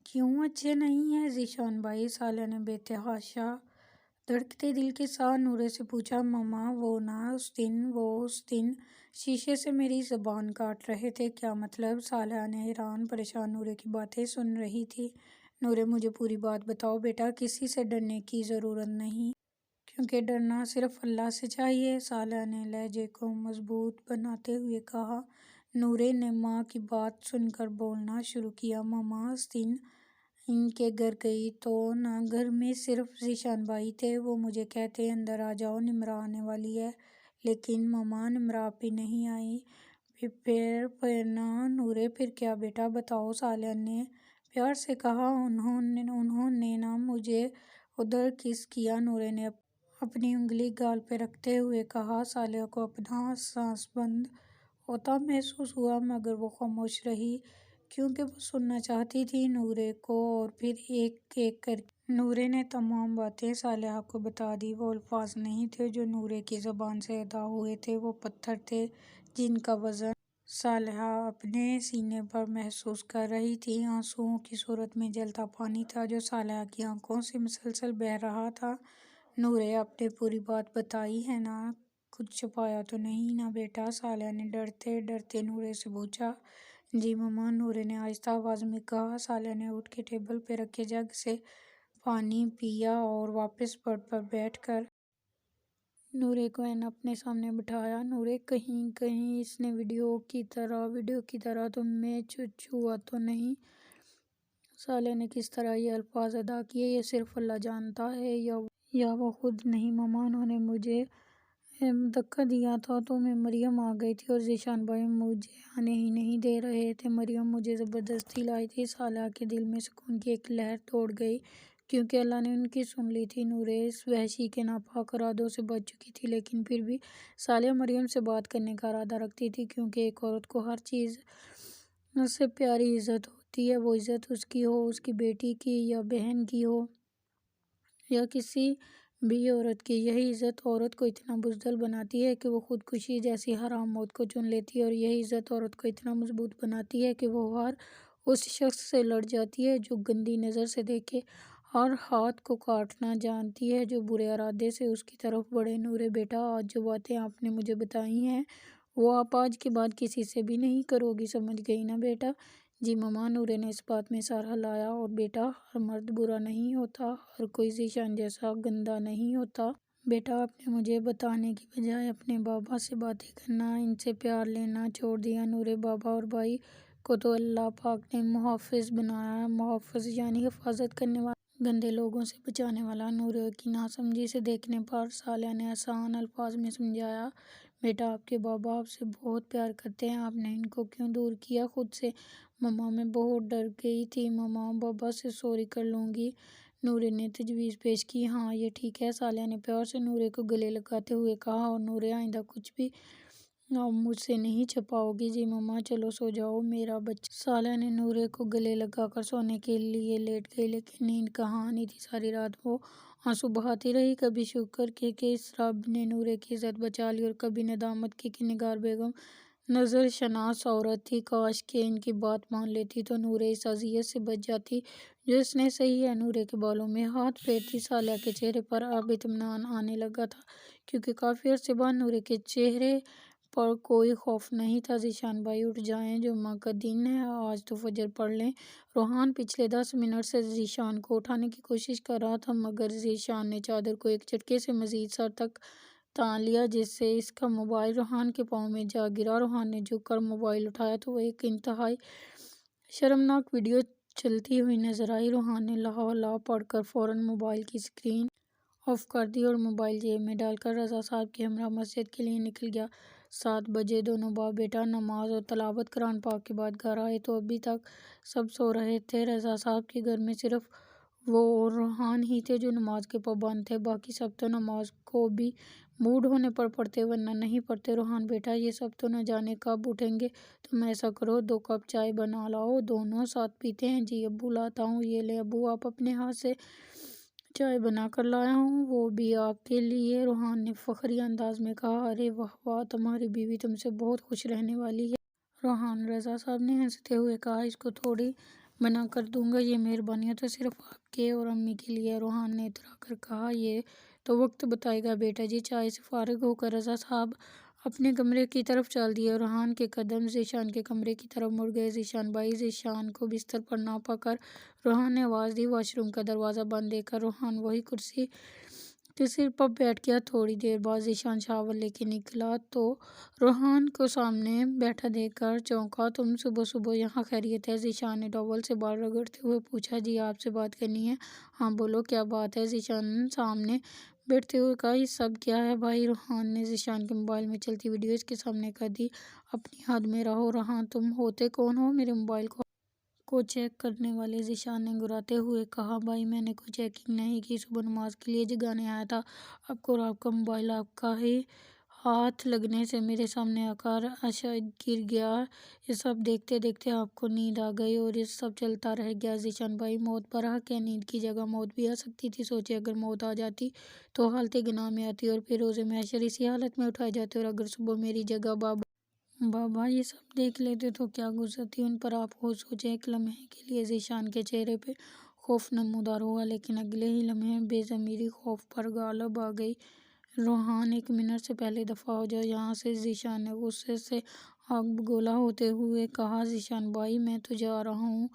کیوں اچھے نہیں ہیں ذیشان بھائی؟ صالح نے بے تحاشا دھڑکتے دل کے ساتھ نورے سے پوچھا۔ ماما وہ اس دن شیشے سے میری زبان کاٹ رہے تھے۔ کیا مطلب؟ صالحہ نے حیران پریشان نورے کی باتیں سن رہی تھی۔ نورے مجھے پوری بات بتاؤ بیٹا، کسی سے ڈرنے کی ضرورت نہیں، کیونکہ ڈرنا صرف اللہ سے چاہیے، صالحہ نے لہجے کو مضبوط بناتے ہوئے کہا۔ نورے نے ماں کی بات سن کر بولنا شروع کیا۔ ماما اس دن ان کے گھر گئی تو نہ گھر میں صرف ذیشان بھائی تھے، وہ مجھے کہتے اندر آ جاؤ، نمرا آنے والی ہے، لیکن ماما نمرا ابھی نہیں آئی۔ پھر نا نورے پھر کیا بیٹا بتاؤ، صالحہ نے پیار سے کہا۔ انہوں نے نا مجھے ادھر کس کیا، نورے نے اپنی انگلی گال پہ رکھتے ہوئے کہا۔ صالحہ کو اپنا سانس بند ہوتا محسوس ہوا، مگر وہ خاموش رہی کیونکہ وہ سننا چاہتی تھی نورے کو، اور پھر ایک ایک کر کے نورے نے تمام باتیں صالحہ کو بتا دی۔ وہ الفاظ نہیں تھے جو نورے کی زبان سے ادا ہوئے تھے، وہ پتھر تھے جن کا وزن صالحہ اپنے سینے پر محسوس کر رہی تھی۔ آنسوؤں کی صورت میں جلتا پانی تھا جو صالحہ کی آنکھوں سے مسلسل بہہ رہا تھا۔ نورے آپ نے پوری بات بتائی ہے نا، کچھ چھپایا تو نہیں نا بیٹا؟ صالحہ نے ڈرتے ڈرتے نورے سے پوچھا۔ جی ماما، نورے نے آہستہ آواز میں کہا۔ صالحہ نے اٹھ کے ٹیبل پہ رکھے جگ سے پانی پیا اور واپس بورڈ پر بیٹھ کر نورے کو اپنے سامنے بٹھایا۔ نورے کہیں اس نے ویڈیو کی طرح تم میں چھوا تو نہیں؟ صالحہ نے کس طرح یہ الفاظ ادا کیے یہ صرف اللہ جانتا ہے، یا وہ خود؟ نہیں ماما، انہوں نے مجھے دھکا دیا تھا تو میں مریم آ گئی تھی اور ذیشان بھائی مجھے آنے ہی نہیں دے رہے تھے، مریم مجھے زبردستی لائی تھی۔ صالحہ کے دل میں سکون کی ایک لہر دوڑ گئی کیونکہ اللہ نے ان کی سن لی تھی۔ نورے اس وحشی کے ناپاک ارادوں سے بچ چکی تھی، لیکن پھر بھی صالحہ مریم سے بات کرنے کا ارادہ رکھتی تھی، کیونکہ ایک عورت کو ہر چیز سے پیاری عزت ہوتی ہے، وہ عزت اس کی ہو، اس کی بیٹی کی یا بہن کی ہو یا کسی بھی عورت کی۔ یہی عزت عورت کو اتنا بزدل بناتی ہے کہ وہ خودکشی جیسی حرام موت کو چن لیتی ہے، اور یہی عزت عورت کو اتنا مضبوط بناتی ہے کہ وہ ہر اس شخص سے لڑ جاتی ہے جو گندی نظر سے دیکھے، اور ہاتھ کو کاٹنا جانتی ہے جو برے ارادے سے اس کی طرف بڑھے۔ نورے بیٹا، آج جو باتیں آپ نے مجھے بتائی ہیں وہ آپ آج کے بعد کسی سے بھی نہیں کرو گی، سمجھ گئی نا بیٹا؟ جی ماما، نورے نے اس بات میں سر ہلایا۔ اور بیٹا، ہر مرد برا نہیں ہوتا، ہر کوئی ذیشان جیسا گندا نہیں ہوتا۔ بیٹا، آپ نے مجھے بتانے کی بجائے اپنے بابا سے باتیں کرنا، ان سے پیار لینا چھوڑ دیا۔ نورے، بابا اور بھائی کو تو اللہ پاک نے محافظ بنایا ہے، محافظ یعنی حفاظت کرنے والا، گندے لوگوں سے بچانے والا۔ نورے کی ناسمجھی سے دیکھنے پر صالحہ نے آسان الفاظ میں سمجھایا۔ بیٹا، آپ کے بابا آپ سے بہت پیار کرتے ہیں، آپ نے ان کو کیوں دور کیا خود سے؟ ماما، میں بہت ڈر گئی تھی ماما، بابا سے سوری کر لوں گی، نورے نے تجویز پیش کی۔ ہاں یہ ٹھیک ہے، صالحہ نے پیار سے نورے کو گلے لگاتے ہوئے کہا۔ اور نورے، آئندہ کچھ بھی آپ مجھ سے نہیں چھپاؤ گی؟ جی ماما، چلو سو جاؤ میرا بچہ۔ صالحہ نے نورے کو گلے لگا کر سونے کے لیے لیٹ گئی، لیکن نیند کہاں آنی تھی۔ ساری رات وہ آنسو بہاتی رہی، کبھی شکر کے کہ اس رب نے نورے کی عزت بچا لی، اور کبھی ندامت کی کہ نگار بیگم نظر شناس عورت تھی، کاش کہ ان کی بات مان لیتی تو نورے اس اذیت سے بچ جاتی جو اس نے سہی ہے۔ نورے کے بالوں میں ہاتھ پھیرتی صالحہ کے چہرے پر اب اطمینان آنے لگا تھا، کیونکہ کافی عرصے بعد نورے کے چہرے پر کوئی خوف نہیں تھا۔ ذیشان بھائی اٹھ جائیں، جمعہ کا دن ہے، آج تو فجر پڑھ لیں۔ روحان پچھلے 10 منٹ سے ذیشان کو اٹھانے کی کوشش کر رہا تھا، مگر ذیشان نے چادر کو ایک جھٹکے سے مزید سر تک تان لیا، جس سے اس کا موبائل روحان کے پاؤں میں جا گرا۔ روحان نے جھک کر موبائل اٹھایا تو وہ ایک انتہائی شرمناک ویڈیو چلتی ہوئی نظر آئی۔ روحان نے لا لا پڑھ کر فوراً موبائل کی اسکرین آف کر دی اور موبائل جیب میں ڈال کر رضا صاحب کے ہمراہ مسجد کے لیے نکل گیا۔ 7 بجے دونوں باپ بیٹا نماز اور تلاوت قرآن پاک کے بعد گھر آئے تو ابھی تک سب سو رہے تھے۔ رضا صاحب کے گھر میں صرف وہ اور روحان ہی تھے جو نماز کے پابند تھے، باقی سب تو نماز کو بھی موڈ ہونے پر پڑھتے ورنہ نہیں پڑھتے۔ روحان بیٹا، یہ سب تو نہ جانے کب اٹھیں گے، تم ایسا کرو 2 کپ چائے بنا لاؤ، دونوں ساتھ پیتے ہیں۔ جی ابو، لاتا ہوں، یہ لے ابو، آپ اپنے ہاتھ سے چائے بنا کر لایا ہوں، وہ بھی آپ کے لیے، روحان نے فخری انداز میں کہا۔ ارے واہ واہ، تمہاری بیوی تم سے بہت خوش رہنے والی ہے، روحان، رضا صاحب نے ہنستے ہوئے کہا۔ اس کو تھوڑی بنا کر دوں گا، یہ مہربانیاں تو صرف آپ کے اور امی کے لیے۔ روحان نے اترا کر کہا، یہ تو وقت بتائے گا بیٹا جی۔ چائے سے فارغ ہو کر رضا صاحب اپنے کمرے کی طرف چل دیے۔ روحان کے قدم ذیشان کے کمرے کی طرف مڑ گئے۔ ذیشان بھائی، ذیشان کو بستر پر نہ پا کر روحان نے آواز دی۔ واش روم کا دروازہ بند دیکھ کر روحان وہی کرسی کے سر پر بیٹھ گیا۔ تھوڑی دیر بعد ذیشان شاور لے کے نکلا تو روحان کو سامنے بیٹھا دیکھ کر چونکا۔ تم صبح صبح یہاں خیریت ہے؟ ذیشان نے ٹاول سے بال رگڑتے ہوئے پوچھا۔ جی آپ سے بات کرنی ہے۔ ہاں بولو کیا بات ہے؟ ذیشان سامنے بیٹھتے ہوئے کہا۔ یہ سب کیا ہے بھائی؟ روحان نے ذیشان کے موبائل میں چلتی ویڈیوز کے سامنے کر دی۔ اپنی حد میں رہو روحان، تم ہوتے کون ہو میرے موبائل کو چیک کرنے والے؟ ذیشان نے گراتے ہوئے کہا۔ بھائی میں نے کوئی چیکنگ نہیں کی، صبح نماز کے لیے جگانے آیا تھا آپ کو، اور آپ کا موبائل آپ کا ہی ہاتھ لگنے سے میرے سامنے آ کر اشد گر گیا۔ یہ سب دیکھتے دیکھتے آپ کو نیند آ گئی اور یہ سب چلتا رہ گیا۔ ذیشان بھائی موت برحق ہے، نیند کی جگہ موت بھی آ سکتی تھی۔ سوچے اگر موت آ جاتی تو حالت گناہ میں آتی اور پھر روز محشر اسی حالت میں اٹھائے جاتے، اور اگر صبح میری جگہ بابا یہ سب دیکھ لیتے تو کیا گزرتی ان پر آپ کو؟ سوچے ایک لمحے کے لیے ذیشان کے چہرے پہ خوف نمودار ہوا، لیکن اگلے ہی لمحے بے ضمیری خوف پر غالب آ گئی۔ روحان ایک منٹ سے پہلے دفعہ ہو جاؤ یہاں سے، ذیشان نے غصے سے آگ بگولا ہوتے ہوئے کہا۔ ذیشان بھائی میں تو جا رہا ہوں،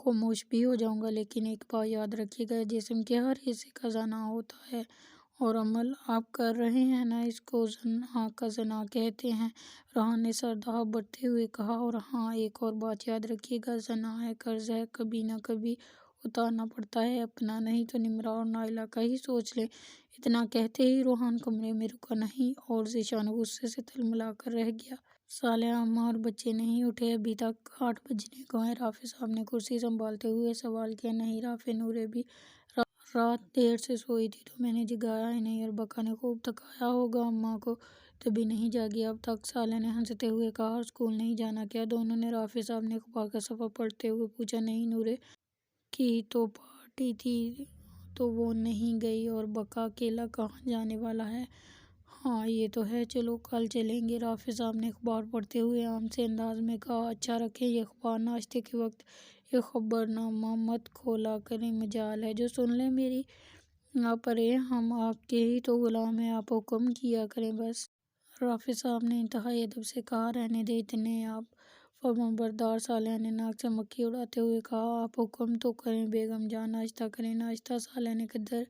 خاموش بھی ہو جاؤں گا، لیکن ایک بات یاد رکھیے گا، جسم کے ہر حصے کا زنا ہوتا ہے، اور عمل آپ کر رہے ہیں نا، اس کو زنا کا زنا کہتے ہیں۔ روحان نے سر دہاڑتے ہوئے کہا۔ اور ہاں ایک اور بات یاد رکھیے گا، زنا ہے، قرض ہے، کبھی نہ کبھی اتارنا پڑتا ہے، اپنا نہیں تو نمرہ اور نائلہ کا ہی سوچ لیں۔ اتنا کہتے ہی روحان کمرے میں رکا نہیں اور ذیشان غصے سے تلملا کر رہ گیا۔ صالحہ اماں اور بچے نہیں اٹھے، ابھی تک 8 بجنے کو ہیں؟ رافع صاحب نے کرسی سنبھالتے ہوئے سوال کیا۔ نہیں رافع، نورے بھی رات دیر سے سوئی تھی تو میں نے جگایا ہی نہیں، اور بکا نے خوب تھکایا ہوگا اماں کو، تبھی نہیں جاگی اب تک۔ صالحہ نے ہنستے ہوئے کہا۔ اور اسکول نہیں جانا کیا دونوں نے؟ رافع صاحب نے اخبار کا صفحہ پلٹتے ہوئے پوچھا۔ نہیں، نورے کی تو پارٹی تھی تو وہ نہیں گئی، اور بکا اکیلا کہاں جانے والا ہے؟ ہاں یہ تو ہے، چلو کل چلیں گے۔ رافع صاحب نے اخبار پڑھتے ہوئے عام سے انداز میں کہا۔ اچھا رکھیں یہ اخبار، ناشتے کے وقت یہ خبرنامہ مت کھولا کریں، مجال ہے جو سن لیں میری۔ آپ ارے ہم آپ کے ہی تو غلام ہیں، آپ حکم کیا کریں بس۔ رافع صاحب نے انتہائی ادب سے کہا۔ رہنے دیں، اتنے آپ فرمانبردار۔ صالحہ نے ناک سے مکھی اڑاتے ہوئے کہا۔ آپ حکم تو کریں بیگم جان، ناشتہ کریں۔ ناشتہ؟ صالحہ نے قدر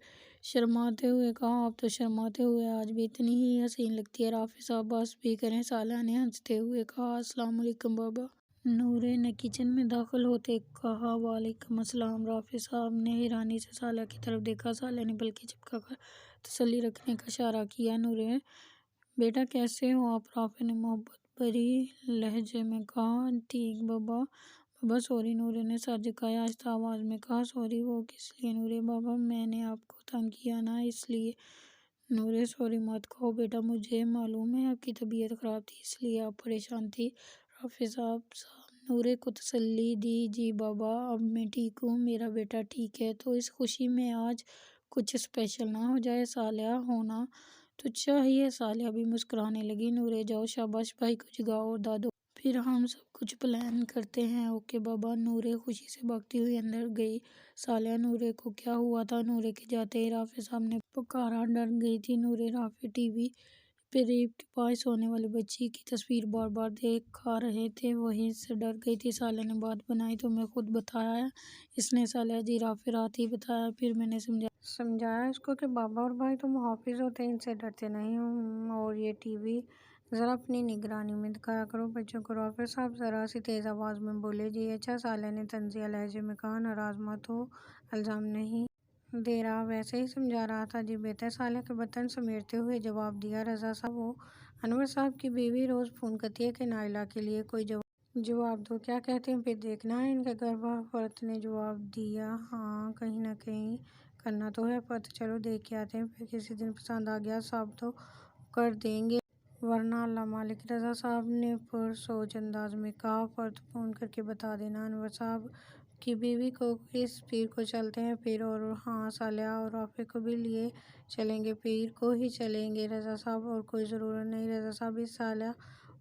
شرماتے ہوئے کہا۔ آپ تو شرماتے ہوئے آج بھی اتنی ہی حسین لگتی ہے رافع صاحب، بس بھی کریں۔ صالحہ نے ہنستے ہوئے کہا۔ السلام علیکم بابا، نورے نے کچن میں داخل ہوتے کہا۔ وعلیکم السلام۔ رافع صاحب نے حیرانی سے صالحہ کی طرف دیکھا۔ صالحہ نے پلکیں چپکا کر تسلی رکھنے کا اشارہ کیا۔ نورے بیٹا کیسے ہو آپ؟ رافع نے محبت بھری لہجے میں کہا۔ ٹھیک بابا۔ بابا سوری، نورے نے سر جھکایا، آہستہ آواز میں کہا۔ سوری؟ وہ کس لیے نورے؟ بابا میں نے آپ کو تنگ کیا نا، اس لیے۔ نورے سوری مت کہو بیٹا، مجھے معلوم ہے آپ کی طبیعت خراب تھی، اس لیے آپ پریشان تھی۔ رافع صاحب نورے کو تسلی دی۔ جی بابا اب میں ٹھیک ہوں، میرا بیٹا ٹھیک ہے، تو اس خوشی میں آج کچھ اسپیشل نہ ہو جائے؟ صالحہ ہونا تو چاہیے۔ صالحہ بھی مسکرانے لگی۔ نورے جاؤ شاباش بھائی کو جگاؤ اور دادو، پھر ہم سب کچھ پلان کرتے ہیں۔ اوکے بابا۔ نورے خوشی سے بھاگتی ہوئی اندر گئی۔ صالحہ نورے کو کیا ہوا تھا؟ نورے کے جاتے ہی رافع صاحب نے پکارا۔ ڈر گئی تھی نورے؟ رافع ٹی وی پہ ریپ کے باعث ہونے والی بچی کی تصویر بار بار دکھا رہے تھے، وہیں سے ڈر گئی تھی۔ صالحہ نے بات بنائی۔ تمہیں خود بتایا اس نے؟ صالحہ جی رافع رات ہی بتایا، پھر میں نے سمجھایا اس کو کہ بابا اور بھائی تو محافظ ہوتے ہیں، ان سے ڈرتے نہیں ہوں، اور یہ ٹی وی ذرا اپنی نگرانی میں دکھایا کرو بچوں کو۔ رافع صاحب ذرا سی تیز آواز میں بولے۔ جی اچھا۔ صالحہ نے طنزیہ لہجے میں کہا۔ ناراض مت ہو، الزام نہیں دے رہا، ویسے ہی سمجھا رہا تھا۔ جی بہتر۔ صالحہ کے برتن سمیٹتے ہوئے جواب دیا رضا صاحب۔ وہ انور صاحب کی بیوی روز فون کرتی ہے کہ نائلہ کے لیے کوئی جواب دو، کیا کہتے ہیں پھر دیکھنا ہے ان کے گھر۔ فرت نے جواب دیا۔ ہاں کہیں نہ کہیں کرنا تو ہے فرت، چلو دیکھ کے آتے ہیں، پھر کسی دن پسند آ گیا ثابت تو کر دیں گے، ورنہ اللہ مالک۔ رضا صاحب نے پرسوچ انداز میں کہا۔ فرت فون کر کے بتا دینا انور صاحب کی بیوی کو، اس پیر کو چلتے ہیں پھر۔ اور ہاں صالحہ اور رافع کو بھی لیے چلیں گے، پیر کو ہی چلیں گے رضا صاحب، اور کوئی ضرورت نہیں رضا صاحب۔ اس صالحہ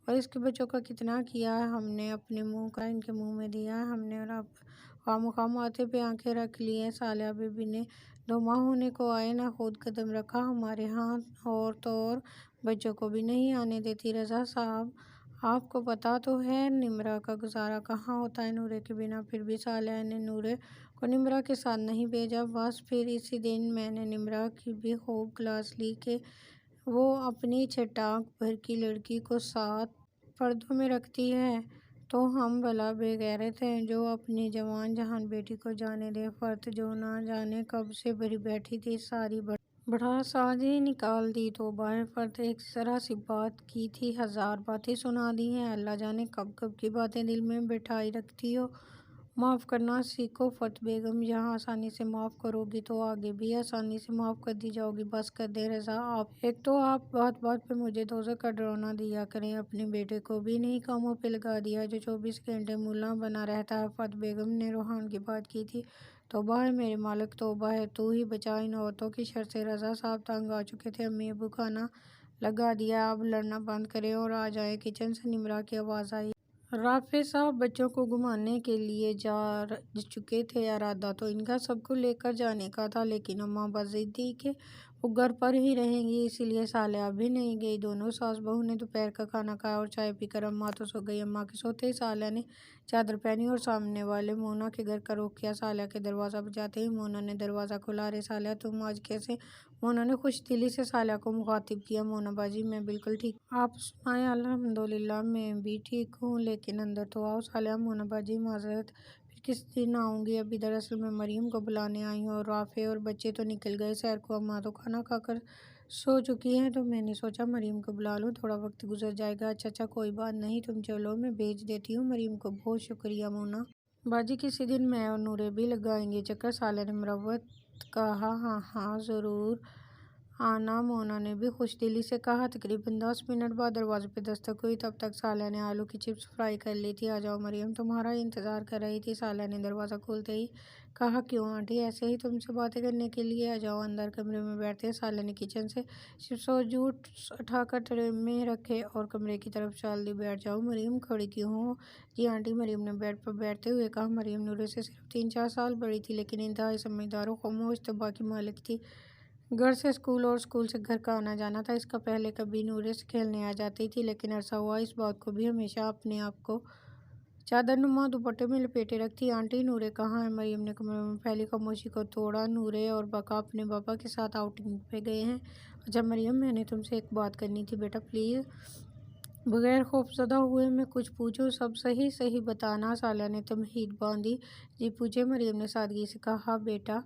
اور اس کے بچوں کا کتنا کیا ہے ہم نے، اپنے منہ کا ان کے منہ میں دیا ہے ہم نے، خواہ ماتھے پہ آنکھیں رکھ لی ہیں۔ صالحہ بی بی نے 2 ماہ ہونے کو آئے نہ خود قدم رکھا، ہمارے ہاں اور تو اور بچوں کو بھی نہیں آنے دیتی۔ رضا صاحب آپ کو پتہ تو ہے نمرہ کا گزارا کہاں ہوتا ہے نورے کے بنا؟ پھر بھی صالحہ نے نورے کو نمرہ کے ساتھ نہیں بھیجا۔ بس پھر اسی دن میں نے نمرہ کی بھی خوب کلاس لی کہ وہ اپنی چٹاک بھر کی لڑکی کو 7 پردوں میں رکھتی ہے، تو ہم بھلا بے غیرت ہیں جو اپنی جوان جہان بیٹی کو جانے دیں۔ فرت جو نہ جانے کب سے بھری بیٹھی تھی، ساری بڑھاس آج ہی نکال دی۔ توبہ ہے فرت، ایک ذرا سی بات کی تھی 1000 باتیں سنا دی ہیں۔ اللہ جانے کب کب کی باتیں دل میں بٹھائی رکھتی ہو۔ معاف کرنا سیکھو فرت بیگم، یہاں آسانی سے معاف کرو گی تو آگے بھی آسانی سے معاف کر دی جاؤ گی۔ بس کر دیں رضا آپ، ایک تو آپ بات بات پہ مجھے دوزخ کا ڈرانا دیا کریں، اپنے بیٹے کو بھی انہی کاموں پہ لگا دیا جو 24 گھنٹے ملا بنا رہتا ہے۔ فرت بیگم نے روحان کی بات کی تھی۔ توبہ ہے میرے مالک، توبہ ہے، تو ہی بچا ان عورتوں کی شر سے۔ رضا صاحب تنگ آ چکے تھے، امی ابو کھانا لگا دیا، اب لڑنا بند کریں اور آ جائیں۔ کچن سے نمرہ کی آواز آئی۔ رافع صاحب بچوں کو گھمانے کے لیے جا چکے تھے، ارادہ تو ان کا سب کو لے کر جانے کا تھا، لیکن اماں بس ضد تھی کہ وہ گھر پر ہی رہیں گی، اسی لیے صالحہ بھی نہیں گئی۔ دونوں ساس بہو نے دوپہر کا کھانا کھایا اور چائے پی کر اماں تو سو گئی۔ اماں کے سوتے ہی صالحہ نے چادر پہنی اور سامنے والے مونا کے گھر کا رخ کیا۔ صالحہ کے دروازہ بجاتے ہی مونا نے دروازہ کھولا۔ ارے صالحہ تم آج کیسے؟ مونا نے خوش دلی سے صالحہ کو مخاطب کیا۔ مونا باجی میں بالکل ٹھیک ہوں، آپ سنائیں؟ الحمدللہ میں بھی ٹھیک ہوں، لیکن اندر تو آؤ۔ صالحہ مونا باجی معذرت، پھر کس دن آؤں گی، ابھی دراصل میں مریم کو بلانے آئی ہوں اور رافع اور بچے تو نکل گئے سیر کو، اماں تو کھانا کھا کر سو چکی ہیں، تو میں نے سوچا مریم کو بلا لوں، تھوڑا وقت گزر جائے گا۔ اچھا کوئی بات نہیں، تم چلو میں بھیج دیتی ہوں مریم کو۔ بہت شکریہ مونا باجی، کسی دن میں اور نورے بھی لگائیں گے چکر۔ صالحہ نے مروت کہا۔ ہاں ہاں ضرور آنا، مونا نے بھی خوش دلی سے کہا۔ تقریباً 10 منٹ بعد دروازے پہ دستک ہوئی، تب تک صالحہ نے آلو کی چپس فرائی کر لی تھی۔ آ جاؤ مریم، تمہارا انتظار کر رہی تھی۔ صالحہ نے دروازہ کھولتے ہی کہا۔ کیوں آنٹی؟ ایسے ہی تم سے باتیں کرنے کے لیے۔ آ جاؤ اندر، کمرے میں بیٹھتے ہیں۔ صالحہ نے کچن سے چپس اور جوس اٹھا کر ٹرے میں رکھے اور کمرے کی طرف چال دی۔ بیٹھ جاؤ مریم، کھڑی کیوں ہو؟ جی آنٹی، مریم نے بیڈ پر بیٹھتے ہوئے کہا۔ مریم نورے سے صرف 3-4 سال بڑی تھی، لیکن انتہائی سمجھدار و خاموش طبع کی مالک تھی۔ گھر سے اسکول اور اسکول سے گھر کا آنا جانا تھا۔ اس کا پہلے کبھی نورے سے کھیلنے آ جاتی تھی، لیکن عرصہ ہوا اس بات کو بھی ہمیشہ اپنے آپ کو چادر نما دوپٹے میں لپیٹے رکھتی۔ آنٹی نورے کہاں ہے؟ مریم نے کمرے میں پھیلی خاموشی کو توڑا۔ نورے اور بکا اپنے پاپا کے ساتھ آؤٹنگ پہ گئے ہیں۔ اچھا مریم، میں نے تم سے ایک بات کرنی تھی بیٹا، پلیز بغیر خوفزدہ ہوئے میں کچھ پوچھوں؟ سب صحیح صحیح بتانا۔ صالحہ نے تمہید باندھی۔ جی پوچھیں، مریم نے سادگی سے کہا۔ بیٹا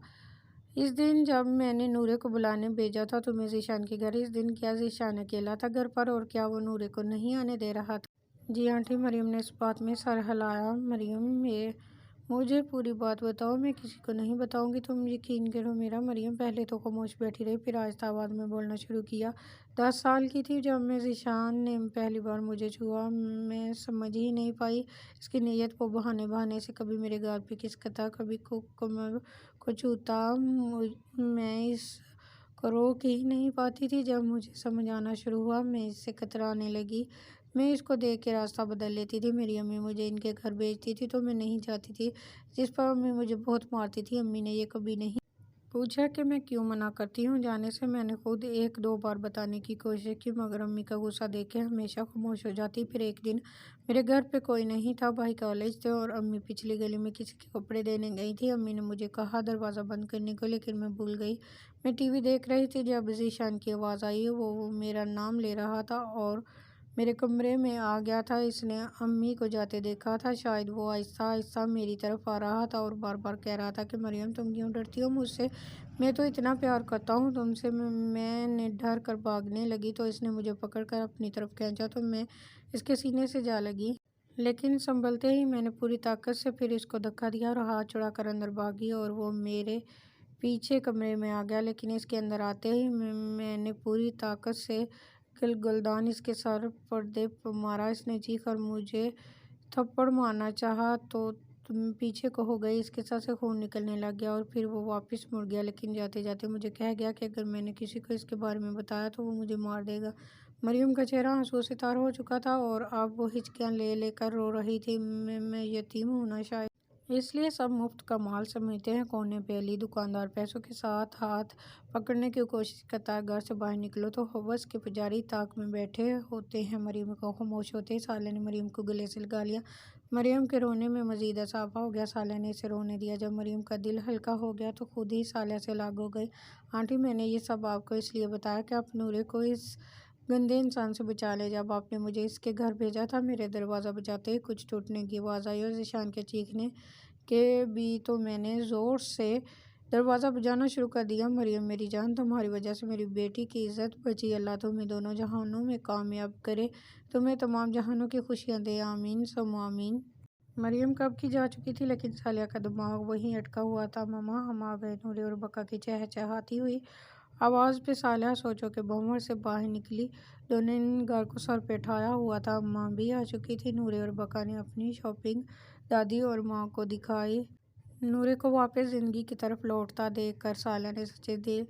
اس دن جب میں نے نورے کو بلانے بھیجا تھا تمہیں ذیشان کے گھر، اس دن کیا ذیشان اکیلا تھا گھر پر، اور کیا وہ نورے کو نہیں آنے دے رہا تھا؟ جی آنٹی، مریم نے اس بات میں سر ہلایا۔ مریم مجھے پوری بات بتاؤ، میں کسی کو نہیں بتاؤں گی، تم یقین کرو میرا۔ مریم پہلے تو خاموش بیٹھی رہی، پھر آہستہ آواز میں بولنا شروع کیا۔ 10 سال کی تھی جب میں ذیشان نے پہلی بار مجھے چھوا، میں سمجھ ہی نہیں پائی اس کی نیت۔ وہ بہانے بہانے سے کبھی میرے گال پہ کھسکتا، کبھی کمر کو چھوتا، میں اس کو روک ہی نہیں پاتی تھی۔ جب مجھے سمجھ آنا شروع ہوا، میں اس سے کترانے لگی، میں اس کو دیکھ کے راستہ بدل لیتی تھی۔ میری امی مجھے ان کے گھر بھیجتی تھی تو میں نہیں جاتی تھی، جس پر امی مجھے بہت مارتی تھی۔ امی نے یہ کبھی نہیں پوچھا کہ میں کیوں منع کرتی ہوں جانے سے۔ میں نے خود 1-2 بار بتانے کی کوشش کی، مگر امی کا غصہ دیکھ کے ہمیشہ خاموش ہو جاتی۔ پھر ایک دن میرے گھر پہ کوئی نہیں تھا، بھائی کالج تھے اور امی پچھلی گلی میں کسی کے کپڑے دینے گئی تھی۔ امی نے مجھے کہا دروازہ بند کرنے کو، لیکن میں بھول گئی۔ میں ٹی وی دیکھ رہی تھی جب ذیشان کی آواز آئی، وہ میرا نام لے رہا تھا اور میرے کمرے میں آ گیا تھا۔ اس نے امی کو جاتے دیکھا تھا، شاید وہ آہستہ آہستہ میری طرف آ رہا تھا اور بار بار کہہ رہا تھا کہ مریم تم کیوں ڈرتی ہو مجھ سے، میں تو اتنا پیار کرتا ہوں تم سے۔ میں نے ڈر کر بھاگنے لگی تو اس نے مجھے پکڑ کر اپنی طرف کھینچا تو میں اس کے سینے سے جا لگی، لیکن سنبھلتے ہی میں نے پوری طاقت سے پھر اس کو دھکا دیا اور ہاتھ چھڑا کر اندر بھاگی اور وہ میرے پیچھے کمرے میں آ گیا۔ لیکن اس کے اندر آتے ہی میں نے پوری طاقت سے گلدان اس کے سر پردے پر مارا۔ اس نے چیخ اور مجھے تھپڑ مارنا چاہا تو پیچھے کو ہو گئی، اس کے سر سے خون نکلنے لگ گیا اور پھر وہ واپس مڑ گیا، لیکن جاتے جاتے مجھے کہہ گیا کہ اگر میں نے کسی کو اس کے بارے میں بتایا تو وہ مجھے مار دے گا۔ مریم کا چہرہ آنسوؤں سے تار ہو چکا تھا اور اب وہ ہچکیاں لے لے کر رو رہی تھی۔ میں یتیم ہوں نا شاید اس لیے سب مفت کا مال سمجھتے ہیں۔ کونے پہ علی دکاندار پیسوں کے ساتھ ہاتھ پکڑنے کی کوشش کرتا ہے۔ گھر سے باہر نکلو تو حوث کے پجاری طاق میں بیٹھے ہوتے ہیں۔ مریم کو خاموش ہوتے ہی سالیہ نے مریم کو گلے سے لگا لیا۔ مریم کے رونے میں مزید اضافہ ہو گیا۔ سالیہ نے اسے رونے دیا۔ جب مریم کا دل ہلکا ہو گیا تو خود ہی سالیہ سے الگ ہو گئی۔ آنٹی، میں نے یہ سب آپ کو اس لیے بتایا کہ آپ نورے کو اس گندے انسان سے بچا لیں۔ جب آپ نے مجھے اس کے گھر بھیجا تھا، میرے دروازہ بجاتے ہی کچھ ٹوٹنے کی آواز آئی اور ذیشان کے چیخنے کے بھی تو میں نے زور سے دروازہ بجانا شروع کر دیا۔ مریم میری جان، تمہاری وجہ سے میری بیٹی کی عزت بچی۔ اللہ تمہیں دونوں جہانوں میں کامیاب کرے، تمہیں تمام جہانوں کی خوشیاں دے، آمین ثم آمین۔ مریم کب کی جا چکی تھی، لیکن سالیہ کا دماغ وہیں اٹکا ہوا تھا۔ ماما ہم آ گئے۔ نوری اور بکا کی چہچہاتی ہوئی آواز پہ سالیہ سوچوں کے بھنور سے باہر نکلی۔ دونوں نے گھر کو سر پہ اٹھایا ہوا تھا۔ ماں بھی آ چکی تھی۔ نوری اور بکا نے اپنی شاپنگ دادی اور ماں کو دکھائی۔ نورے کو واپس زندگی کی طرف لوٹتا دیکھ کر سالیہ نے سچے دل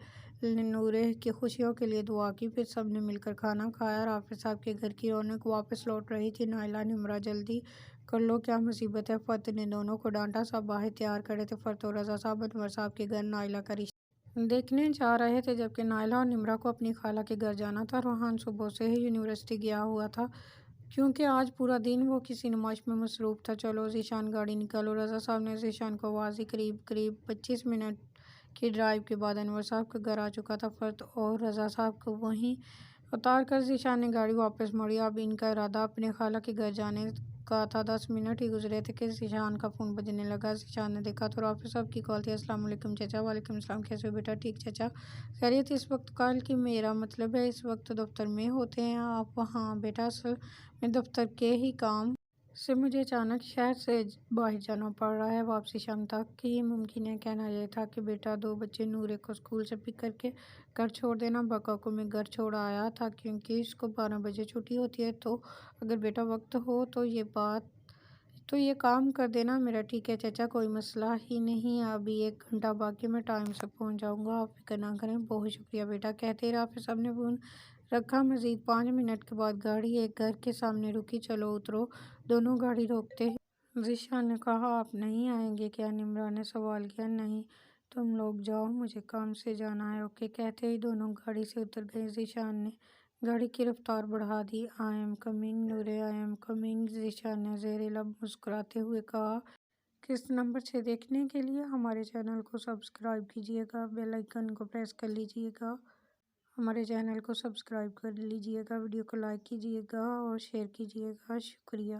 نورے کی خوشیوں کے لیے دعا کی۔ پھر سب نے مل کر کھانا کھایا۔ رافع صاحب کے گھر کی رونق واپس لوٹ رہی تھی۔ نائلہ، نمرہ جلدی کر لو، کیا مصیبت ہے؟ فرد نے دونوں کو ڈانٹا۔ سب باہر تیار کھڑے تھے۔ فرد اور رضا صاحب انور صاحب کے گھر نائلہ کا رشتہ دیکھنے جا رہے تھے، جبکہ نائلہ اور نمرہ کو اپنی خالہ کے گھر جانا تھا۔ روحان صبح سے ہی یونیورسٹی گیا ہوا تھا، کیونکہ آج پورا دن وہ کسی نمائش میں مصروف تھا۔ چلو ذیشان، گاڑی نکالو۔ رضا صاحب نے ذیشان کو آواز دی۔ قریب 25 منٹ کی ڈرائیو کے بعد انور صاحب کا گھر آ چکا تھا۔ فرد اور رضا صاحب کو وہیں اتار کر ذیشان نے گاڑی واپس موڑی۔ اب ان کا ارادہ اپنے خالہ کے گھر جانے کا تھا۔ 10 منٹ ہی گزرے تھے کہ ذیشان کا فون بجنے لگا۔ ذیشان نے دیکھا تو رافع صاحب کی کال تھی۔ السلام علیکم چچا۔ وعلیکم السلام، کیسے ہو بیٹا؟ ٹھیک چچا، خیریت؟ اس وقت کال کی؟ میرا مطلب ہے اس وقت دفتر میں ہوتے ہیں آپ؟ ہاں بیٹا، اصل میں دفتر کے ہی کام سے مجھے اچانک شہر سے باہر جانا پڑ رہا ہے۔ واپسی شام تک ہی ممکن ہے۔ کہنا یہ تھا کہ بیٹا 2 بجے نورے کو اسکول سے پک کر کے گھر چھوڑ دینا۔ بکا کو میں گھر چھوڑ آیا تھا کیونکہ اس کو 12 بجے چھٹی ہوتی ہے، تو اگر بیٹا وقت ہو تو یہ کام کر دینا میرا۔ ٹھیک ہے چچا، کوئی مسئلہ ہی نہیں، ابھی 1 گھنٹہ باقی، میں ٹائم سے پہنچ جاؤں گا، آپ فکر نہ کریں۔ بہت شکریہ بیٹا، کہتے ہی رافع صاحب نے فون رکھا۔ مزید 5 منٹ کے بعد گاڑی ایک گھر کے سامنے رکی۔ چلو اترو۔ دونوں گاڑی روکتے ہی ذیشان نے کہا، آپ نہیں آئیں گے کیا؟ نمرہ نے سوال کیا۔ نہیں، تم لوگ جاؤ، مجھے کام سے جانا ہے۔ اوکے، کہتے ہی دونوں گاڑی سے اتر گئے۔ ذیشان نے گاڑی کی رفتار بڑھا دی۔ آئی ایم کمنگ نورے، آئی ایم کمنگ، ذیشان نے زیر لب مسکراتے ہوئے کہا۔ قسط نمبر 6 دیکھنے کے لیے ہمارے چینل کو سبسکرائب کیجیے گا، بیل آئیکن کو پریس کر لیجیے گا، ہمارے چینل کو سبسکرائب کر لیجیے گا، ویڈیو کو لائک کیجیے گا اور شیئر کیجیے گا۔ شکریہ۔